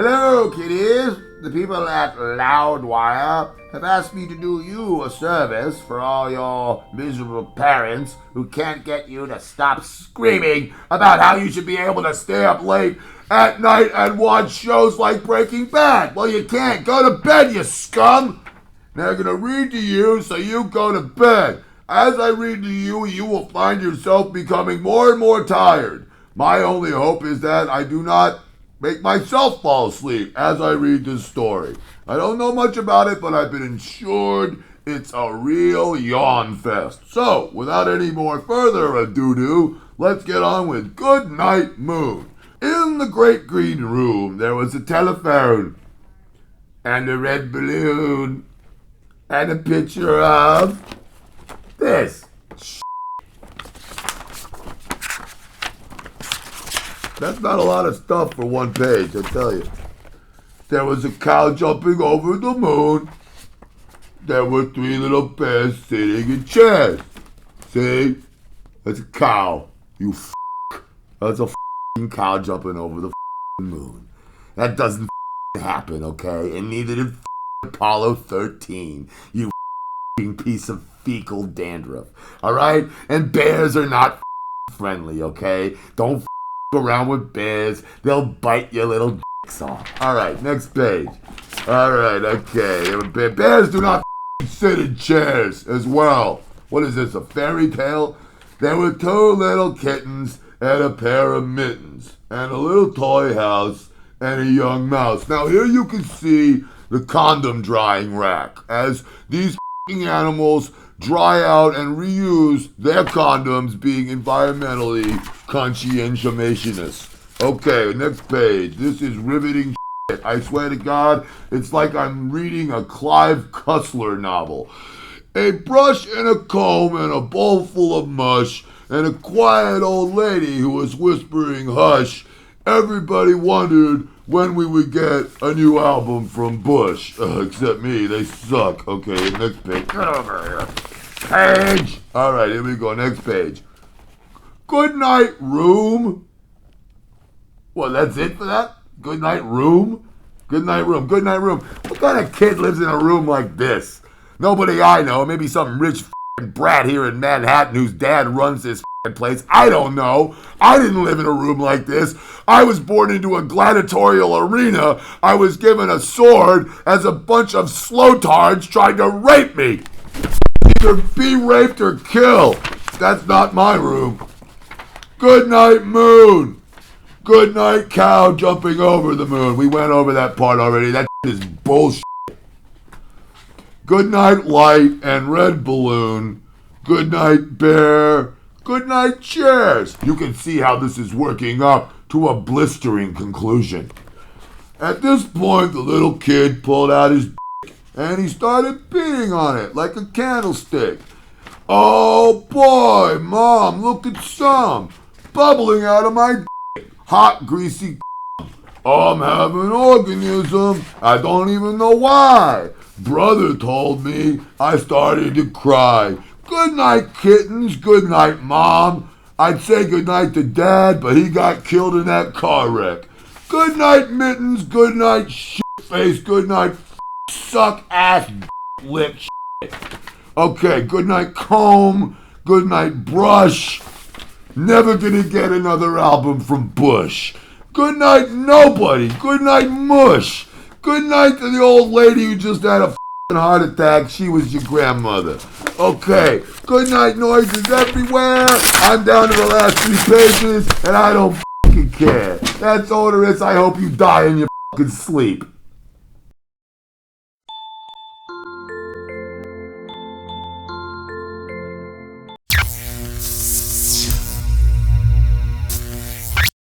Hello, kiddies. The people at Loudwire have asked me to do you a service for all your miserable parents who can't get you to stop screaming about how you should be able to stay up late at night and watch shows like Breaking Bad. Well, you can't. Go to bed, you scum. Now I'm going to read to you, so you go to bed. As I read to you, you will find yourself becoming more and more tired. My only hope is that I do not make myself fall asleep as I read this story. I don't know much about it, but I've been assured it's a real yawn fest. So, without any more further ado, let's get on with Goodnight Moon. In the great green room, there was a telephone, and a red balloon, and a picture of this. That's not a lot of stuff for one page, I tell you. There was a cow jumping over the moon. There were 3 little bears sitting in chairs. See? That's a cow. You f***. That's a f***ing cow jumping over the moon. That doesn't happen, okay? And neither did Apollo 13. You piece of fecal dandruff. Alright? And bears are not friendly, okay? Don't around with bears. They'll bite your little dicks off. Alright, next page. Alright, okay. Bears do not sit in chairs as well. What is this, a fairy tale? There were 2 little kittens and a pair of mittens and a little toy house and a young mouse. Now here you can see the condom drying rack as these animals dry out and reuse their condoms, being environmentally conscientious. Okay, next page. This is riveting shit. I swear to God, it's like I'm reading a Clive Cussler novel. A brush and a comb and a bowl full of mush and a quiet old lady who was whispering hush. Everybody wondered when we would get a new album from Bush. Except me, they suck. Okay, next page. Get over here. Page! Alright, here we go, next page. Goodnight room? Well, that's it for that? Goodnight room? Goodnight room, goodnight room. What kind of kid lives in a room like this? Nobody I know, maybe some rich brat here in Manhattan whose dad runs this place. I don't know. I didn't live in a room like this. I was born into a gladiatorial arena. I was given a sword as a bunch of slowtards tried to rape me. Either be raped or kill. That's not my room. Goodnight moon. Goodnight cow jumping over the moon. We went over that part already. That is bullshit. Goodnight light and red balloon. Goodnight bear. Goodnight chairs. You can see how this is working up to a blistering conclusion. At this point, the little kid pulled out his and he started beating on it like a candlestick. Oh boy, Mom, look at some bubbling out of my hot, greasy. Oh, I'm having an organism. I don't even know why. Brother told me. I started to cry. Good night, kittens. Good night, Mom. I'd say good night to Dad, but he got killed in that car wreck. Good night, mittens. Good night, shit face. Good night, suck ass lip shit. Okay, good night, comb. Good night, brush. Never gonna get another album from Bush. Good night, nobody. Good night, mush. Good night to the old lady who just had a heart attack. She was your grandmother. Okay, good night noises everywhere. I'm down to the last 3 pages, and I don't care. That's Oderus. I hope you die in your sleep.